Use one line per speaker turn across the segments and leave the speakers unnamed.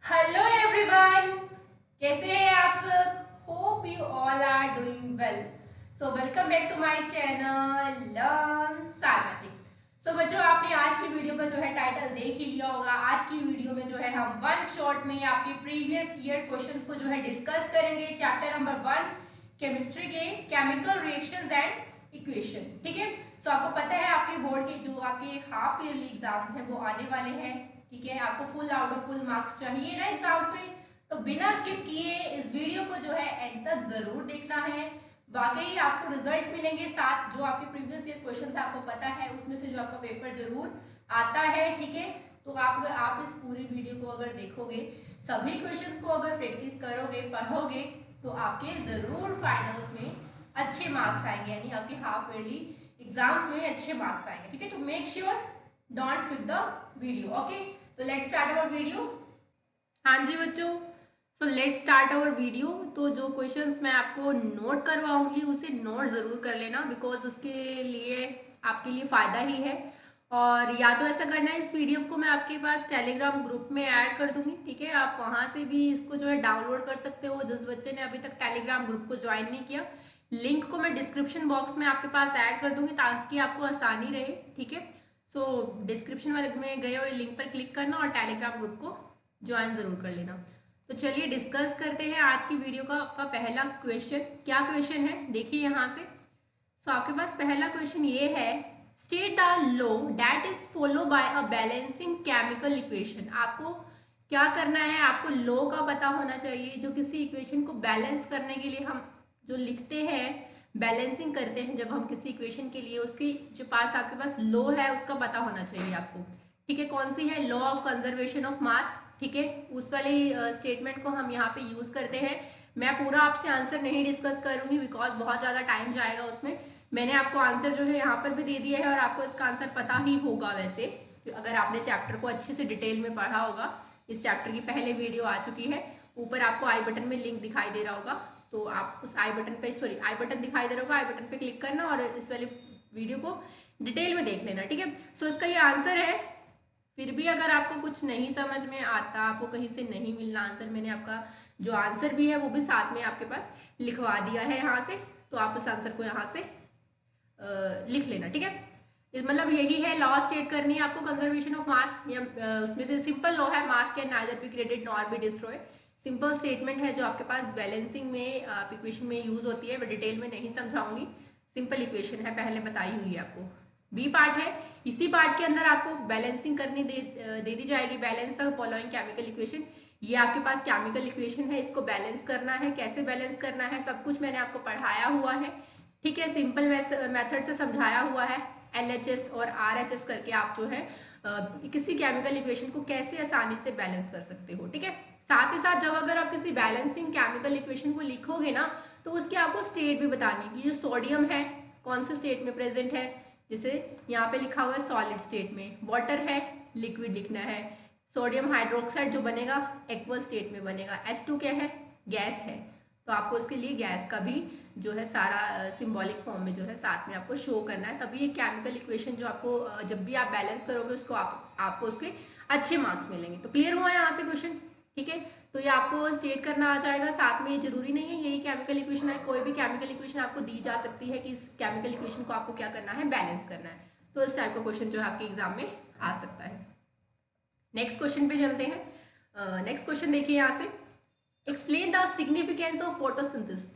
Hello everyone, कैसे हैं आप सब। Hope you all are doing well. So welcome back to my channel learn cymatics. So बच्चों, आपने आज की वीडियो का जो है टाइटल देख ही लिया होगा। आज की वीडियो में जो है हम वन शॉट में आपके प्रीवियस ईयर क्वेश्चंस को जो है डिस्कस करेंगे। चैप्टर नंबर 1 केमिस्ट्री के केमिकल रिएक्शंस एंड इक्वेशन। ठीक है। सो आपको पता है आपके बोर्ड के जो आपके हाफ ईयरली एग्जाम्स हैं वो आने वाले हैं। ठीक है, आपको full out of full marks चाहिए ना एग्जाम्स में, तो बिना स्किप किए इस वीडियो को जो है एंड तक जरूर देखना है। वाकई आपको रिजल्ट मिलेंगे साथ जो आपके प्रीवियस ईयर क्वेश्चन आपको पता है उसमें से जो आपका पेपर जरूर आता है। ठीक है, तो आप इस पूरी वीडियो को अगर देखोगे, सभी क्वेश्चंस को अगर प्रैक्टिस करोगे, पढ़ोगे, तो आपके जरूर फाइनल्स में अच्छे मार्क्स आएंगे, यानी आपके हाफ ईयरली एग्जाम्स में अच्छे मार्क्स आएंगे। ठीक है, तो make sure don't skip the video. Okay, तो लेट्स स्टार्ट अवर वीडियो। हाँ जी बच्चों, so let's start our video. तो जो क्वेश्चंस मैं आपको नोट करवाऊंगी उसे नोट ज़रूर कर लेना, बिकॉज उसके लिए आपके लिए फ़ायदा ही है। और या तो ऐसा करना है, इस पीडीएफ को मैं आपके पास टेलीग्राम ग्रुप में ऐड कर दूंगी। ठीक है, आप वहाँ से भी इसको जो है डाउनलोड कर सकते हो। जिस बच्चे ने अभी तक टेलीग्राम ग्रुप को ज्वाइन नहीं किया, लिंक को मैं डिस्क्रिप्शन बॉक्स में आपके पास ऐड कर दूंगी ताकि आपको आसानी रहे। ठीक है, सो डिस्क्रिप्शन वाले में गए हुए लिंक पर क्लिक करना और टेलीग्राम ग्रुप को ज्वाइन ज़रूर कर लेना। तो चलिए डिस्कस करते हैं आज की वीडियो का। आपका पहला क्वेश्चन क्या क्वेश्चन है, देखिए यहाँ से। सो आपके पास पहला क्वेश्चन ये है, state the law that is follow by a balancing chemical equation. आपको क्या करना है, आपको लॉ का पता होना चाहिए जो किसी इक्वेशन को बैलेंस करने के लिए हम जो लिखते हैं, बैलेंसिंग करते हैं जब हम किसी इक्वेशन के लिए, उसकी जो पास आपके पास लॉ है उसका पता होना चाहिए आपको। ठीक है, कौन सी है, law of conservation of mass. ठीक है, उस वाली स्टेटमेंट को हम यहाँ पे यूज करते हैं। मैं पूरा आपसे आंसर नहीं डिस्कस करूंगी बिकॉज बहुत ज़्यादा टाइम जाएगा उसमें। मैंने आपको आंसर जो है यहाँ पर भी दे दिया है और आपको इसका आंसर पता ही होगा वैसे, अगर आपने चैप्टर को अच्छे से डिटेल में पढ़ा होगा। इस चैप्टर की पहले वीडियो आ चुकी है, ऊपर आपको आई बटन में लिंक दिखाई दे रहा होगा, तो आप उस आई बटन पे, सॉरी आई बटन दिखाई दे रहा होगा, आई बटन पे क्लिक करना और इस वाली वीडियो को डिटेल में देख लेना। ठीक है, सो इसका ये आंसर है। फिर भी अगर आपको कुछ नहीं समझ में आता, आपको कहीं से नहीं मिलना आंसर, मैंने आपका जो आंसर भी है वो भी साथ में आपके पास लिखवा दिया है यहाँ से, तो आप उस आंसर को यहाँ से लिख लेना। ठीक है, मतलब यही है, लॉ स्टेट करनी है आपको कंजर्वेशन ऑफ मास, या उसमें से सिंपल लॉ है, मास can neither be created nor be destroy. Simple statement है जो आपके पास बैलेंसिंग में इक्वेशन में यूज होती है। मैं डिटेल में नहीं समझाऊंगी, सिंपल इक्वेशन है, पहले बताई हुई है आपको। बी पार्ट है, इसी पार्ट के अंदर आपको बैलेंसिंग करनी दे दी जाएगी। Balance the following chemical equation, ये आपके पास केमिकल इक्वेशन है, इसको बैलेंस करना है। कैसे बैलेंस करना है सब कुछ मैंने आपको पढ़ाया हुआ है। ठीक है, सिंपल मेथड से समझाया हुआ है। LHS और RHS करके आप जो है किसी केमिकल इक्वेशन को कैसे आसानी से बैलेंस कर सकते हो। ठीक है, साथ ही साथ जब अगर आप किसी बैलेंसिंग केमिकल इक्वेशन को लिखोगे ना, तो उसकी आपको स्टेट भी बतानी कि जो सोडियम है कौन से स्टेट में प्रेजेंट है। जैसे यहाँ पे लिखा हुआ है सॉलिड स्टेट में, वाटर है लिक्विड लिखना है, सोडियम हाइड्रोक्साइड जो बनेगा एक्वस स्टेट में बनेगा, H2 क्या है, गैस है, तो आपको उसके लिए गैस का भी जो है सारा सिंबॉलिक फॉर्म में जो है साथ में आपको शो करना है। तभी ये केमिकल इक्वेशन जो आपको जब भी आप बैलेंस करोगे उसको आपको उसके अच्छे मार्क्स मिलेंगे। तो क्लियर हुआ यहाँ से क्वेश्चन। ठीक है, तो ये आपको स्टेट करना आ जाएगा साथ में। ये जरूरी नहीं है यही केमिकल इक्वेशन है, कोई भी केमिकल इक्वेशन आपको दी जा सकती है कि इस केमिकल इक्वेशन को आपको क्या करना है, बैलेंस करना है। तो इस टाइप का क्वेश्चन जो है आपके एग्जाम में आ सकता है। नेक्स्ट क्वेश्चन पे चलते हैं। नेक्स्ट क्वेश्चन देखिए यहाँ से, explain the significance of photosynthesis.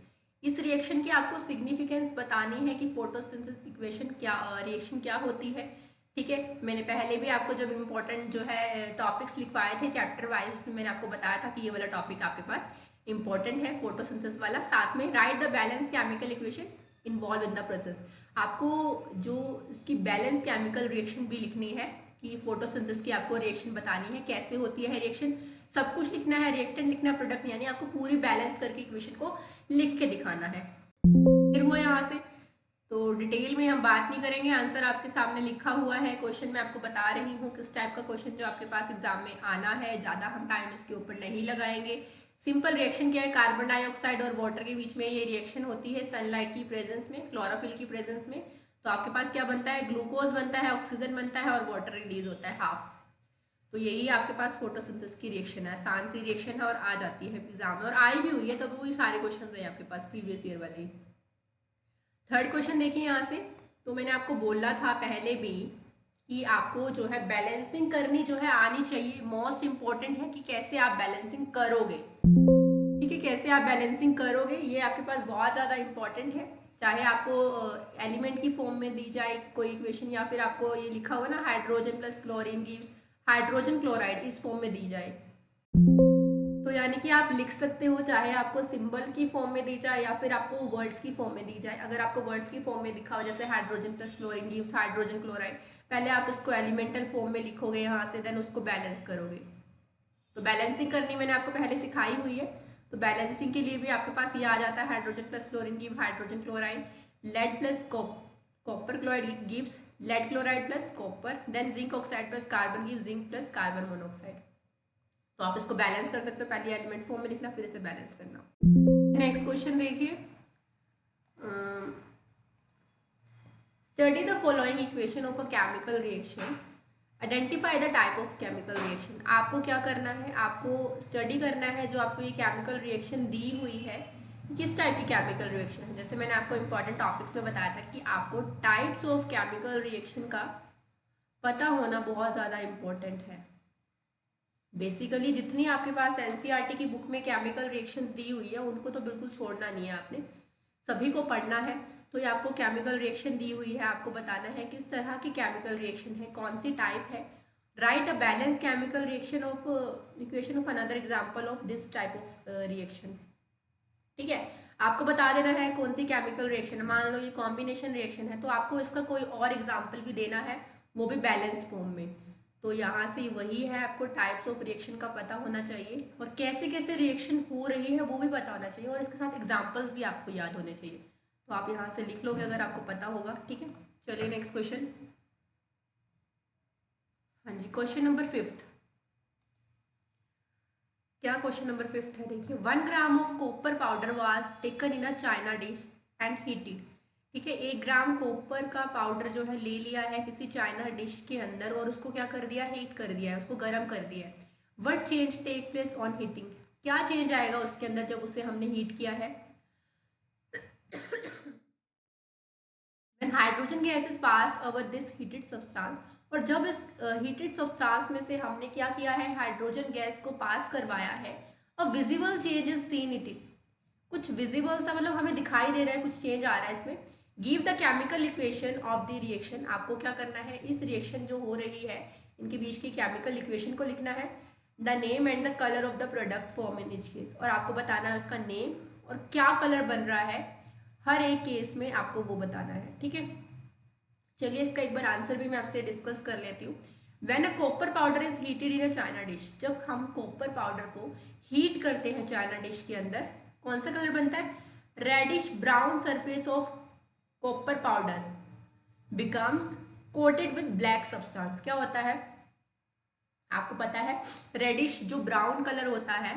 इस रिएक्शन की आपको सिग्निफिकेंस बतानी है कि फोटोसिंथेसिस इक्वेशन क्या, रिएक्शन क्या होती है। ठीक है, मैंने पहले भी आपको जब इम्पोर्टेंट जो है टॉपिक्स लिखवाए थे चैप्टर वाइज, उसमें मैंने आपको बताया था कि ये वाला टॉपिक आपके पास इंपॉर्टेंट है, फोटोसिंथेसिस वाला। साथ में right the balance chemical equation involve in the process. आपको जो इसकी बैलेंस केमिकल रिएक्शन भी लिखनी है कि फोटोसिंथेसिस की आपको रिएक्शन बतानी है, कैसे होती है रिएक्शन, सब कुछ लिखना है, रिएक्टेंट लिखना है, प्रोडक्ट, यानी आपको पूरी बैलेंस करके इक्वेशन को लिख के दिखाना है। फिर हुआ यहाँ से, तो डिटेल में हम बात नहीं करेंगे, आंसर आपके सामने लिखा हुआ है। क्वेश्चन मैं आपको बता रही हूँ किस टाइप का क्वेश्चन जो आपके पास एग्जाम में आना है, ज़्यादा हम टाइम इसके ऊपर नहीं लगाएंगे। सिंपल रिएक्शन क्या है, कार्बन डाइऑक्साइड और वाटर के बीच में ये रिएक्शन होती है सनलाइट की प्रेजेंस में, क्लोरोफिल की प्रेजेंस में। तो आपके पास क्या बनता है, ग्लूकोज बनता है, ऑक्सीजन बनता है और वाटर रिलीज होता है हाफ। तो यही आपके पास फोटोसिंथेसिस की रिएक्शन है, आसान सी रिएक्शन है और आ जाती है एग्जाम में और आई भी हुई है, तो वही सारे क्वेश्चन है आपके पास प्रीवियस ईयर वाले। थर्ड क्वेश्चन देखिए यहाँ से, तो मैंने आपको बोला था पहले भी कि आपको जो है बैलेंसिंग करनी जो है आनी चाहिए, मोस्ट इंपॉर्टेंट है कि कैसे आप बैलेंसिंग करोगे। ठीक है, कैसे आप बैलेंसिंग करोगे ये आपके पास बहुत ज़्यादा इंपॉर्टेंट है। चाहे आपको एलिमेंट की फॉर्म में दी जाए कोई इक्वेशन, या फिर आपको ये लिखा हुआ ना hydrogen plus chlorine gives hydrogen chloride, इस फॉर्म में दी जाए तो यानी कि आप लिख सकते हो, चाहे आपको सिंबल की फॉर्म में दी जाए या फिर आपको वर्ड्स की फॉर्म में दी जाए। अगर आपको वर्ड्स की फॉर्म में दिखा हो जैसे hydrogen plus chlorine gives hydrogen chloride, पहले आप उसको एलिमेंटल फॉर्म में लिखोगे यहाँ से, देन उसको बैलेंस करोगे। तो बैलेंसिंग करनी मैंने आपको पहले सिखाई हुई है। तो बैलेंसिंग के लिए भी आपके पास ये आ जाता है, hydrogen plus chlorine give hydrogen chloride, lead plus copper chloride gives lead chloride plus copper, then zinc oxide plus carbon gives zinc plus carbon monoxide. तो आप इसको बैलेंस कर सकते हो, पहले एलिमेंट फॉर्म में लिखना फिर इसे बैलेंस करना। नेक्स्ट क्वेश्चन देखिए, study the following equation of a chemical reaction, identify the type of chemical reaction. आपको क्या करना है, आपको स्टडी करना है जो आपको ये केमिकल रिएक्शन दी हुई है किस टाइप की केमिकल रिएक्शन है। जैसे मैंने आपको इंपॉर्टेंट टॉपिक्स में बताया था कि आपको टाइप्स ऑफ केमिकल रिएक्शन का पता होना बहुत ज़्यादा इंपॉर्टेंट है। बेसिकली जितनी आपके पास एनसीईआरटी की बुक में केमिकल रिएक्शंस दी हुई है उनको तो बिल्कुल छोड़ना नहीं है, आपने सभी को पढ़ना है। तो ये आपको केमिकल रिएक्शन दी हुई है, आपको बताना है किस तरह की केमिकल रिएक्शन है, कौन सी टाइप है। Right a balance chemical reaction of equation of another example of this type of reaction. ठीक है, आपको बता देना है कौन सी केमिकल रिएक्शन है। मान लो ये कॉम्बिनेशन रिएक्शन है तो आपको इसका कोई और एग्जाम्पल भी देना है, वो भी बैलेंस फॉर्म में। तो यहाँ से वही है, आपको टाइप्स ऑफ रिएक्शन का पता होना चाहिए और कैसे कैसे रिएक्शन हो रही है वो भी पता होना चाहिए, और इसके साथ एग्जाम्पल्स भी आपको याद होने चाहिए। तो आप यहाँ से लिख लोगे अगर आपको पता होगा। ठीक है, चलिए नेक्स्ट क्वेश्चन। हाँ जी, क्वेश्चन नंबर 5। क्या क्वेश्चन नंबर 5 है, देखिए 1 gram of copper powder was taken in a China dish and heated. ठीक है, 1 ग्राम कॉपर का पाउडर जो है ले लिया है किसी चाइना डिश के अंदर और उसको क्या कर दिया, हीट कर दिया है, उसको गर्म कर दिया है। What change take place on heating, क्या चेंज आएगा उसके अंदर जब उसे हमने हीट किया है। When hydrogen gases pass over this heated substance, और जब इस हीटेड सब्सटेंस में से हमने क्या किया है, हाइड्रोजन गैस को पास करवाया है, a visible change is seen it, कुछ विजिबल सा मतलब हमें दिखाई दे रहा है, कुछ चेंज आ रहा है इसमें। Give the chemical equation of the reaction, आपको क्या करना है, इस रिएक्शन जो हो रही है इनके बीच की केमिकल इक्वेशन को लिखना है। The name and the colour of the product form in each case, और आपको बताना है उसका नेम और क्या कलर बन रहा है हर एक केस में, आपको वो बताना है। ठीक है, चलिए इसका एक बार आंसर भी मैं आपसे डिस्कस कर लेती हूँ। When a copper powder is heated in a China dish, जब हम कॉपर पाउडर को हीट करते हैं चाइना डिश के अंदर, कौन सा कलर बनता है, reddish brown surface of copper powder becomes coated with black substance. क्या होता है आपको पता है, रेडिश जो ब्राउन कलर होता है,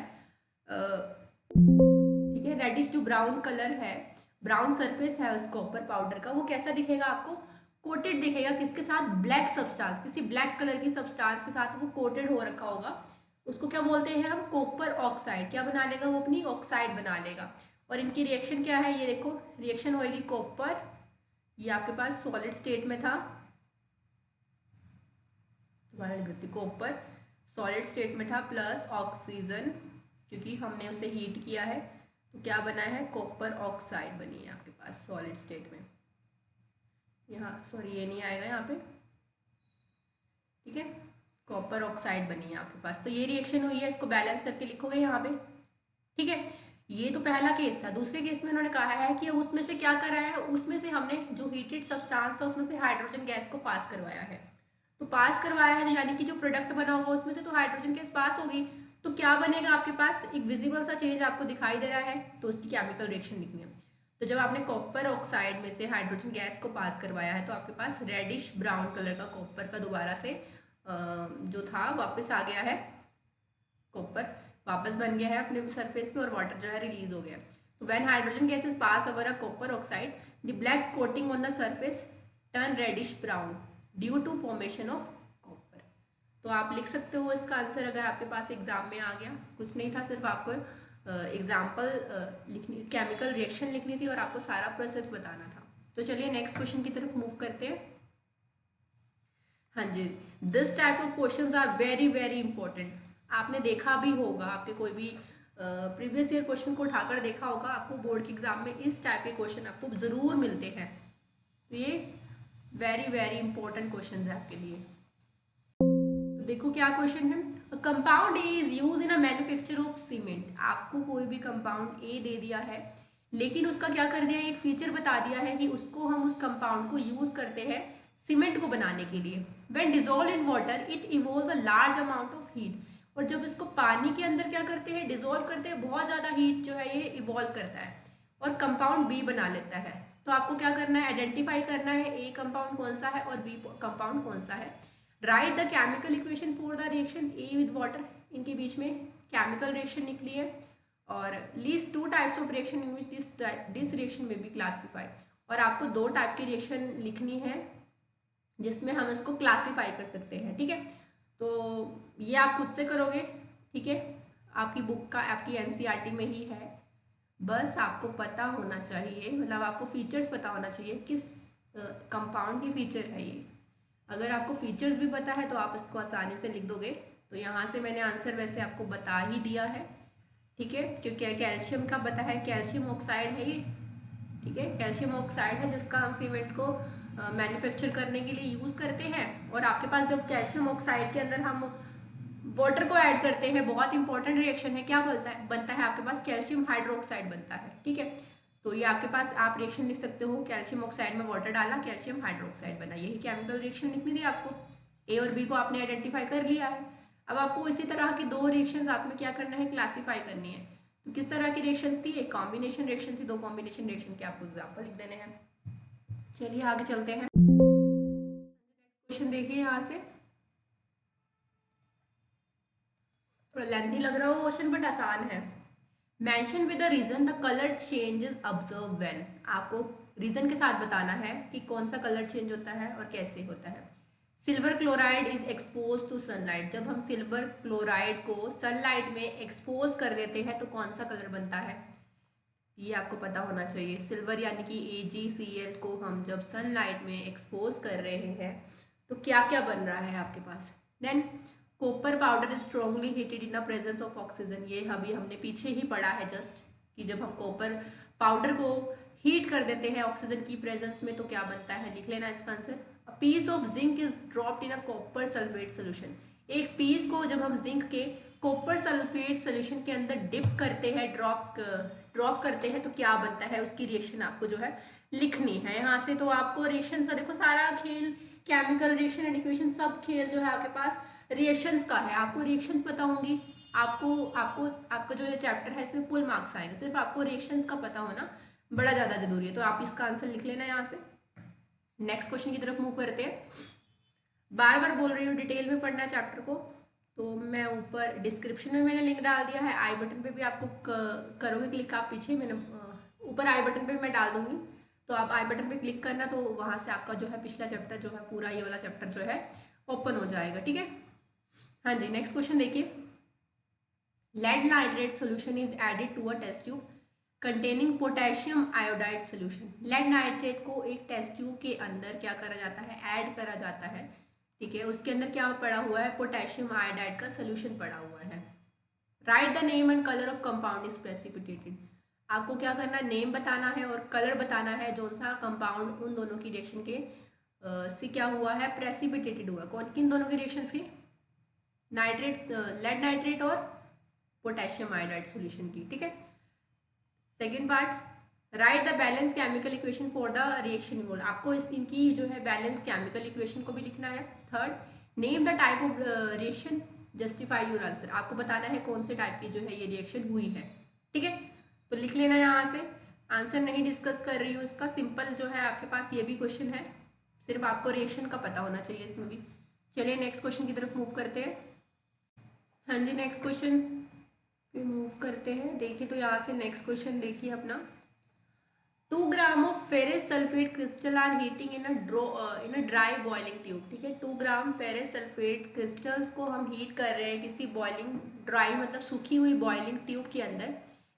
ठीक है, रेडिश जो ब्राउन कलर है, ब्राउन सरफेस है उस कॉपर पाउडर का, वो कैसा दिखेगा आपको, कोटेड दिखेगा, किसके साथ, ब्लैक सब्सटेंस, किसी ब्लैक कलर की सब्सटेंस के साथ वो कोटेड हो रखा होगा। उसको क्या बोलते हैं हम, कॉपर ऑक्साइड। क्या बना लेगा वो, अपनी ऑक्साइड बना लेगा। और इनकी रिएक्शन क्या है, ये देखो रिएक्शन होगी कॉपर, ये आपके पास सॉलिड स्टेट में था, कॉपर सॉलिड स्टेट में था प्लस ऑक्सीजन, क्योंकि हमने उसे हीट किया है तो क्या बना है, कॉपर ऑक्साइड बनी है आपके पास सॉलिड स्टेट में। यहाँ सॉरी ये नहीं आएगा यहाँ पे, ठीक है, कॉपर ऑक्साइड बनी है आपके पास। तो ये रिएक्शन हुई है, इसको बैलेंस करके लिखोगे यहाँ पे। ठीक है, ये तो पहला केस था। दूसरे केस में उन्होंने कहा है कि उसमें से क्या करा है, उसमें से हमने जो हीटेड सब्सटेंस था उसमें से हाइड्रोजन गैस को पास करवाया है। तो पास करवाया है यानी कि जो प्रोडक्ट बना होगा उसमें से तो हाइड्रोजन गैस पास होगी, तो क्या बनेगा आपके पास, एक विजिबल सा चेंज आपको दिखाई दे रहा है, तो उसकी केमिकल रिएक्शन लिखनी है। तो जब आपने कॉपर ऑक्साइड में से हाइड्रोजन गैस को पास करवाया है तो आपके पास रेडिश ब्राउन कलर का कॉपर का दोबारा से जो था वापस आ गया है, कॉपर वापस बन गया है अपने सरफेस पे और वाटर जो है रिलीज हो गया। तो when hydrogen gases pass over a copper oxide, the black coating on the surface turn reddish brown due to formation of copper. तो आप लिख सकते हो इसका आंसर अगर आपके पास एग्जाम में आ गया। कुछ नहीं था, सिर्फ आपको एग्जाम्पल लिखनी, केमिकल रिएक्शन लिखनी थी और आपको सारा प्रोसेस बताना था। तो चलिए नेक्स्ट क्वेश्चन की तरफ मूव करते हैं। हाँ जी, this type of questions are very very important. आपने देखा भी होगा, आपने कोई भी प्रीवियस ईयर क्वेश्चन को उठाकर देखा होगा, आपको बोर्ड के एग्जाम में इस टाइप के क्वेश्चन आपको ज़रूर मिलते हैं। तो ये वेरी वेरी इंपॉर्टेंट क्वेश्चन है आपके लिए। तो देखो क्या क्वेश्चन है। Compound A is use in a manufacture of cement. आपको कोई भी कंपाउंड ए दे दिया है, लेकिन उसका क्या कर दिया, एक फीचर बता दिया है कि उसको हम उस कंपाउंड को यूज करते हैं सीमेंट को बनाने के लिए। When dissolve in water it evolves a large amount of heat. और जब इसको पानी के अंदर क्या करते हैं, डिजोल्व करते हैं, बहुत ज़्यादा हीट जो है ये इवॉल्व करता है और कंपाउंड बी बना लेता है। तो आपको क्या करना है, आइडेंटिफाई करना है ए कंपाउंड कौन सा है और बी कंपाउंड कौन सा है। Write the chemical equation for the reaction A with water. इनके बीच में केमिकल रिएक्शन निकली है और least two types of reaction in which this reaction में बी क्लासीफाई। और आपको दो टाइप की रिएक्शन लिखनी है जिसमें हम इसको क्लासीफाई कर सकते हैं, ठीक है। तो ये आप खुद से करोगे, ठीक है, आपकी बुक का, आपकी एनसीईआरटी में ही है। बस आपको पता होना चाहिए, मतलब आपको फीचर्स पता होना चाहिए किस कंपाउंड की फीचर है ये। अगर आपको फीचर्स भी पता है तो आप इसको आसानी से लिख दोगे। तो यहाँ से मैंने आंसर वैसे आपको बता ही दिया है, ठीक है, क्योंकि कैल्शियम का पता है, कैल्शियम ऑक्साइड है ये, ठीक है, कैल्शियम ऑक्साइड है जिसका हम सीमेंट को मैन्युफैक्चर करने के लिए यूज़ करते हैं। और आपके पास जब कैल्शियम ऑक्साइड के अंदर हम वाटर को ऐड करते हैं, बहुत इंपॉर्टेंट रिएक्शन है, क्या बनता है आपके पास, कैल्शियम हाइड्रोक्साइड बनता है, ठीक है। तो ये आपके पास आप रिएक्शन लिख सकते हो, कैल्शियम ऑक्साइड में वाटर डाला, कैल्शियम हाइड्रोक्साइड बना। यही केमिकल रिएक्शन लिखनी थी आपको। ए और बी को आपने आइडेंटिफाई कर लिया है। अब आपको इसी तरह की दो रिएक्शंस आप में क्या करना है, क्लासीफाई करनी है। तो किस तरह की रिएक्शन थी, एक कॉम्बिनेशन रिएक्शन थी, दो कॉम्बिनेशन रिएक्शन के आपको एग्जाम्पल लिख देने हैं। चलिए आगे चलते हैं। क्वेश्चन देखिए यहाँ से, थोड़ा लेंथी लग रहा हो क्वेश्चन बट आसान है। Mention with the reason the colour changes observe when. आपको रीजन के साथ बताना है कि कौन सा कलर चेंज होता है और कैसे होता है। Silver chloride is expose to sunlight. जब हम सिल्वर क्लोराइड को सनलाइट में एक्सपोज कर देते हैं तो कौन सा कलर बनता है, ये आपको पता होना चाहिए। सिल्वर यानी कि AgCl को हम जब सनलाइट में एक्सपोज कर रहे हैं तो क्या क्या बन रहा है आपके पास। Then copper powder is strongly heated in the presence of oxygen. ये अभी हमने पीछे ही पढ़ा है जस्ट, कि जब हम कॉपर पाउडर को हीट कर देते हैं ऑक्सीजन की प्रेजेंस में तो क्या बनता है, लिख लेना इसका answer. A piece of zinc is dropped in a copper sulphate solution. एक पीस को जब हम जिंक के कॉपर सल्फेट सोल्यूशन के अंदर डिप करते हैं, ड्रॉप करते हैं तो क्या बनता है, उसकी रिएक्शन आपको जो है लिखनी है यहाँ से। तो आपको रिएक्शन का देखो, सारा खेल केमिकल रिएक्शन एंड इक्वेशन सब खेल जो है आपके पास रिएक्शंस का है। आपको रिएक्शंस पता होंगी, आपको आपको आपका जो ये चैप्टर है इसमें फुल मार्क्स आएंगे। सिर्फ आपको रिएक्शंस का पता होना बड़ा ज़्यादा जरूरी है। तो आप इसका आंसर लिख लेना यहाँ से। नेक्स्ट क्वेश्चन की तरफ मूव करते हैं। बार बार बोल रही हूँ डिटेल में पढ़ना है चैप्टर को, तो मैं ऊपर डिस्क्रिप्शन में मैंने लिंक डाल दिया है, आई बटन पे भी आपको करोगे क्लिक आप पीछे, मैंने ऊपर आई बटन पे मैं डाल दूंगी, तो आप आई बटन पे क्लिक करना, तो वहाँ से आपका जो है पिछला चैप्टर जो है पूरा ये वाला चैप्टर जो है ओपन हो जाएगा, ठीक है। हाँ जी, नेक्स्ट क्वेश्चन देखिए। Lead nitrate solution is added to a test tube containing potassium iodide solution. Lead nitrate को एक टेस्ट ट्यूब के अंदर क्या करा जाता है, ऐड करा जाता है, ठीक है। उसके अंदर क्या पड़ा हुआ है, पोटेशियम आयोडाइड का सोल्यूशन पड़ा हुआ है। Write the name and colour of compound is precipitated. आपको क्या करना है, नेम बताना है और कलर बताना है, जौन सा कंपाउंड उन दोनों की रिएक्शन के से क्या हुआ है, प्रेसिपिटेटेड हुआ है। कौन किन दोनों के रिएक्शन से, नाइट्रेट, लेड नाइट्रेट और पोटेशियम आयोडाइड सोल्यूशन की, ठीक है। Second part, right the balance chemical equation for the reaction involve. आपको इनकी जो है बैलेंस केमिकल इक्वेशन को भी लिखना है। Third, name the type of reaction, justify your answer. आपको बताना है कौन से टाइप की जो है ये रिएक्शन हुई है, ठीक है। तो लिख लेना यहाँ से। आंसर नहीं डिस्कस कर रही हूँ इसका, सिंपल जो है आपके पास ये भी क्वेश्चन है, सिर्फ आपको रिएक्शन का पता होना चाहिए इसमें भी। चलिए नेक्स्ट क्वेश्चन की तरफ मूव करते हैं। हाँ जी, नेक्स्ट क्वेश्चन पे मूव करते हैं। देखिए तो यहाँ से नेक्स्ट क्वेश्चन देखिए अपना। 2 gram of ferrous sulphate crystal are heating in a dry boiling tube. ठीक है, 2 ग्राम फेरस सल्फेट क्रिस्टल्स को हम हीट कर रहे हैं किसी बॉइलिंग ड्राई मतलब सूखी हुई बॉइलिंग ट्यूब के अंदर।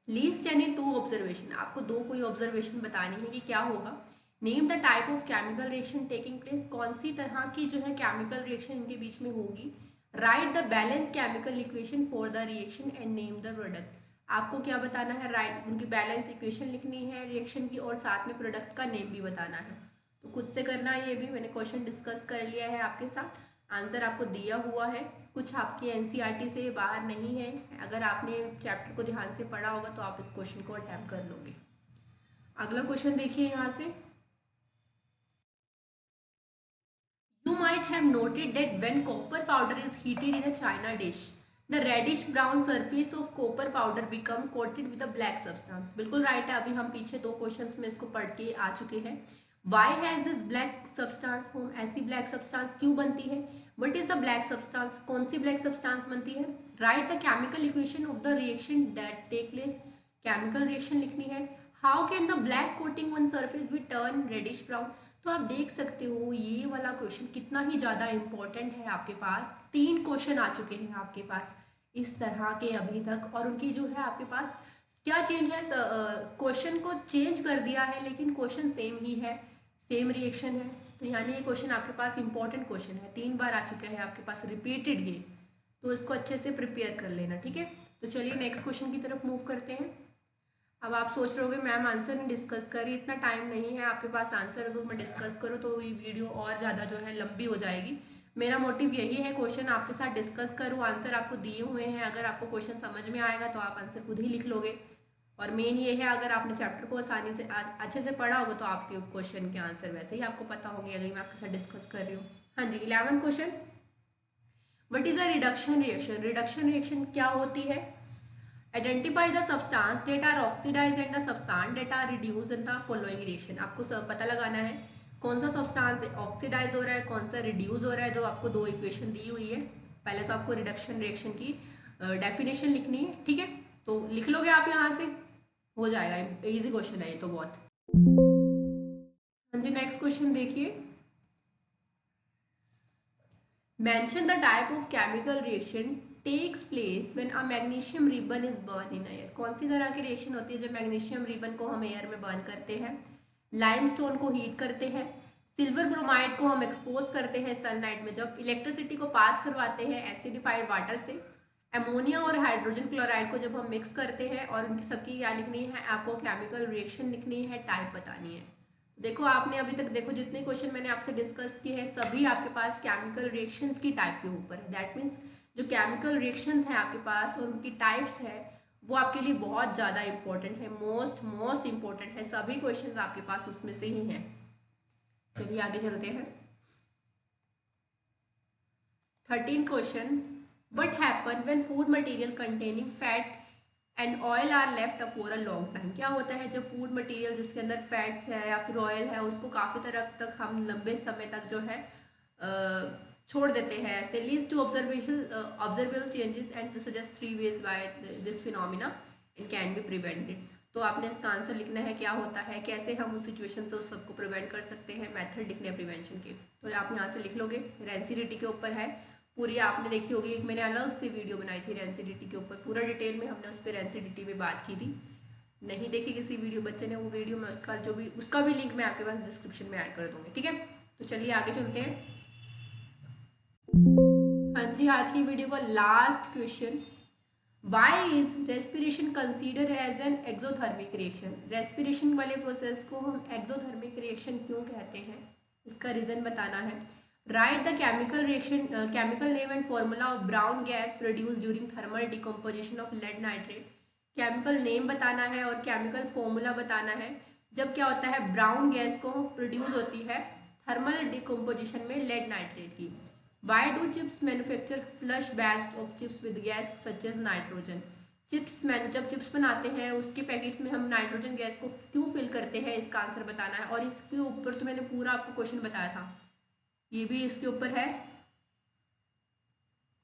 लीस्ट यानी 2 ऑब्जर्वेशन, आपको 2 कोई ऑब्जर्वेशन बतानी है कि क्या होगा। Name the type of chemical reaction taking place, कौन सी तरह की जो है केमिकल रिएक्शन इनके बीच में होगी। Right the balance chemical equation for the reaction and name the product, आपको क्या बताना है, राइट उनकी बैलेंस इक्वेशन लिखनी है रिएक्शन की और साथ में प्रोडक्ट का नेम भी बताना है। तो खुद से करना है, ये भी मैंने क्वेश्चन डिस्कस कर लिया है आपके साथ, आंसर आपको दिया हुआ है, कुछ आपकी एनसीईआरटी से बाहर नहीं है। अगर आपने चैप्टर को ध्यान से पढ़ा होगा तो आप इस क्वेश्चन को अटेम्प्ट कर लोगे। अगला क्वेश्चन देखिए यहाँ से, you might have noted that when copper powder is heated in a china dish, the reddish brown surface of copper powder become coated with a black substance। बिल्कुल राइट है, अभी हम पीछे 2 क्वेश्चंस में इसको पढ़ के आ चुके हैं। Why has this black substance form, ऐसी black substance क्यों बनती है। What is the black substance, कौन सी black substance बनती है। Write the chemical equation of the reaction that take place, chemical reaction लिखनी है। How can the black coating on surface be turn reddish brown। तो आप देख सकते हो ये वाला क्वेश्चन कितना ही ज़्यादा इम्पोर्टेंट है, आपके पास 3 क्वेश्चन आ चुके हैं आपके पास इस तरह के अभी तक, और उनकी जो है आपके पास क्या चेंज है, क्वेश्चन को चेंज कर दिया है लेकिन क्वेश्चन सेम ही है, सेम रिएक्शन है। तो यानी ये क्वेश्चन आपके पास इंपॉर्टेंट क्वेश्चन है, 3 बार आ चुका है आपके पास रिपीटेड ये, तो इसको अच्छे से प्रिपेयर कर लेना। ठीक है, तो चलिए नेक्स्ट क्वेश्चन की तरफ मूव करते हैं। अब आप सोच रहे होगे मैम आंसर नहीं डिस्कस करी, इतना टाइम नहीं है आपके पास आंसर, अगर मैं डिस्कस करूँ तो ये वीडियो और ज़्यादा जो है लंबी हो जाएगी। मेरा मोटिव यही है क्वेश्चन आपके साथ डिस्कस करूँ, आंसर आपको दिए हुए हैं, अगर आपको क्वेश्चन समझ में आएगा तो आप आंसर खुद ही लिख लोगे। और मेन ये है अगर आपने चैप्टर को आसानी से अच्छे से पढ़ा होगा तो आपके क्वेश्चन के आंसर वैसे ही आपको पता होंगे, अगर मैं आपके साथ डिस्कस कर रही हूँ। हाँ जी, 11वां question, what is a reduction reaction. Reduction reaction क्या होती है। Identify the substance that are oxidized and the substance that are reduced in the following reaction। आपको सब पता लगाना है कौन सा सब्सटेंस ऑक्सीडाइज हो रहा है, कौन सा रिड्यूस हो रहा है, जो आपको 2 इक्वेशन दी हुई है। पहले तो आपको रिडक्शन रिएक्शन की डेफिनेशन लिखनी है। ठीक है, तो लिख लोगे आप यहाँ से, हो जाएगा, इजी क्वेश्चन है ये तो बहुत। हाँ जी, नेक्स्ट क्वेश्चन देखिए, mention the type of chemical reaction takes place when a magnesium ribbon is burn in air. कौन सी तरह की रिएक्शन होती है जब मैग्नीशियम रिबन को हम एयर में बर्न करते हैं। लाइमस्टोन को हीट करते हैं, सिल्वर ब्रोमाइड को हम एक्सपोज करते हैं सनलाइट में, जब इलेक्ट्रिसिटी को पास करवाते हैं एसिडिफाइड वाटर से, अमोनिया और हाइड्रोजन क्लोराइड को जब हम मिक्स करते हैं, और उनकी सबकी क्या लिखनी है, आपको केमिकल रिएक्शन लिखनी है, टाइप बतानी है। देखो आपने अभी तक देखो जितने क्वेश्चन मैंने आपसे डिस्कस किए हैं सभी आपके पास केमिकल रिएक्शंस की टाइप के ऊपर है। दैट मीन्स जो केमिकल रिएक्शंस हैं आपके पास और उनकी टाइप्स है वो आपके लिए बहुत ज़्यादा इंपॉर्टेंट है, मोस्ट इंपॉर्टेंट है, सभी क्वेश्चन आपके पास उसमें से ही हैं। चलिए आगे चलते हैं। 13 question, what happen when food material containing fat and oil are left for a long time. क्या होता है जब फूड मटेरियल जिसके अंदर फैट्स है या फिर ऑयल है उसको काफ़ी तरह तक हम लंबे समय तक जो है छोड़ देते हैं, ऐसे leads to observable changes and suggest 3 ways by this phenomena it can be prevented. तो आपने इसका आंसर लिखना है क्या होता है, कैसे हम उस सिचुएशन से उस सबको प्रिवेंट कर सकते हैं, मेथड लिखने हैं प्रिवेंशन के। तो आप यहाँ से लिख लोगे, रेंसिडिटी के ऊपर है पूरी, आपने देखी होगी, एक मैंने अलग से वीडियो बनाई थी रेंसिडिटी के ऊपर, पूरा डिटेल में हमने उस पर रेंसिडिटी में बात की थी। नहीं देखी किसी वीडियो बच्चे ने वो वीडियो, मैं उसका भी लिंक मैं आपके पास डिस्क्रिप्शन में ऐड कर दूँगी। ठीक है, तो चलिए आगे चलते हैं। हाँ जी, आज की वीडियो का last question, why is respiration consider as an exothermic reaction. Respiration वाले प्रोसेस को हम एक्सोथर्मिक रिएक्शन क्यों कहते हैं, इसका रीजन बताना है। Write the chemical reaction, chemical name and formula of brown gas produce during thermal decomposition of lead nitrate. Chemical name बताना है और केमिकल फॉर्मूला बताना है जब क्या होता है ब्राउन गैस को प्रोड्यूस होती है थर्मल डिकम्पोजिशन में लेड नाइट्रेट की। Why do chips manufacture flush bags of chips with gas such as nitrogen. जब चिप्स बनाते हैं उसके पैकेट्स में हम नाइट्रोजन गैस को क्यों फिल करते हैं, इसका आंसर बताना है। और इसके ऊपर तो मैंने पूरा आपको क्वेश्चन बताया था, ये भी इसके ऊपर है,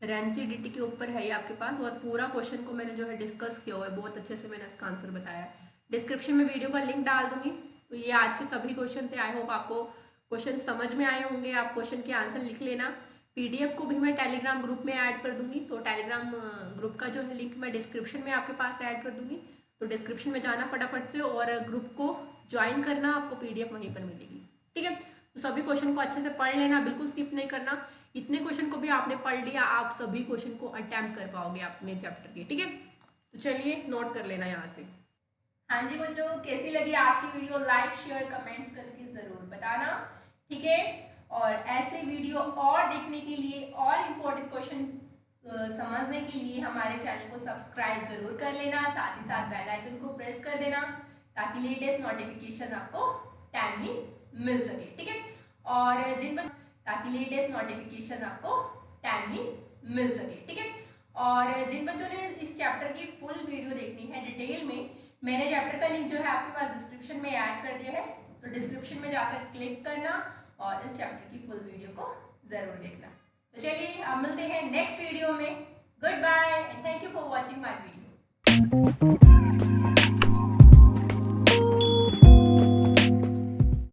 रेंसिडिटी के ऊपर है ये आपके पास, और पूरा क्वेश्चन को मैंने जो है डिस्कस किया हुआ है, बहुत अच्छे से मैंने इसका आंसर बताया है। डिस्क्रिप्शन में वीडियो का लिंक डाल दूंगी, तो ये आज के सभी क्वेश्चन थे। आई होप आपको क्वेश्चन समझ में आए होंगे। आप क्वेश्चन के आंसर लिख लेना। पीडीएफ को भी मैं टेलीग्राम ग्रुप में ऐड कर दूंगी, तो टेलीग्राम ग्रुप का जो है लिंक मैं डिस्क्रिप्शन में आपके पास ऐड कर दूंगी, तो डिस्क्रिप्शन में जाना फटाफट से और ग्रुप को ज्वाइन करना, आपको पीडीएफ वहीं पर मिलेगी। ठीक है, तो सभी क्वेश्चन को अच्छे से पढ़ लेना, बिल्कुल स्किप नहीं करना। इतने क्वेश्चन को भी आपने पढ़ लिया, आप सभी क्वेश्चन को अटेम्प्ट कर पाओगे अपने चैप्टर के। ठीक है, तो चलिए नोट कर लेना यहाँ से। हाँ जी बच्चों, कैसी लगी आज की वीडियो? लाइक शेयर कमेंट्स करके ज़रूर बताना। ठीक है, और ऐसे वीडियो और देखने के लिए और इम्पोर्टेंट क्वेश्चन समझने के लिए हमारे चैनल को सब्सक्राइब जरूर कर लेना, साथ ही साथ बेल आइकन को प्रेस कर देना ताकि लेटेस्ट नोटिफिकेशन आपको टाइमली मिल सके। ठीक है, और ताकि लेटेस्ट नोटिफिकेशन आपको टाइमली मिल सके। ठीक है, और जिन बच्चों ने इस चैप्टर की फुल वीडियो देखनी है डिटेल में, मैंने चैप्टर का लिंक जो है आपके पास डिस्क्रिप्शन में ऐड कर दिया है, तो डिस्क्रिप्शन में जाकर क्लिक करना और इस चैप्टर की फुल वीडियो को जरूर देखना। तो चलिए अब मिलते हैं नेक्स्ट वीडियो में। Good bye and thank you for watching my video.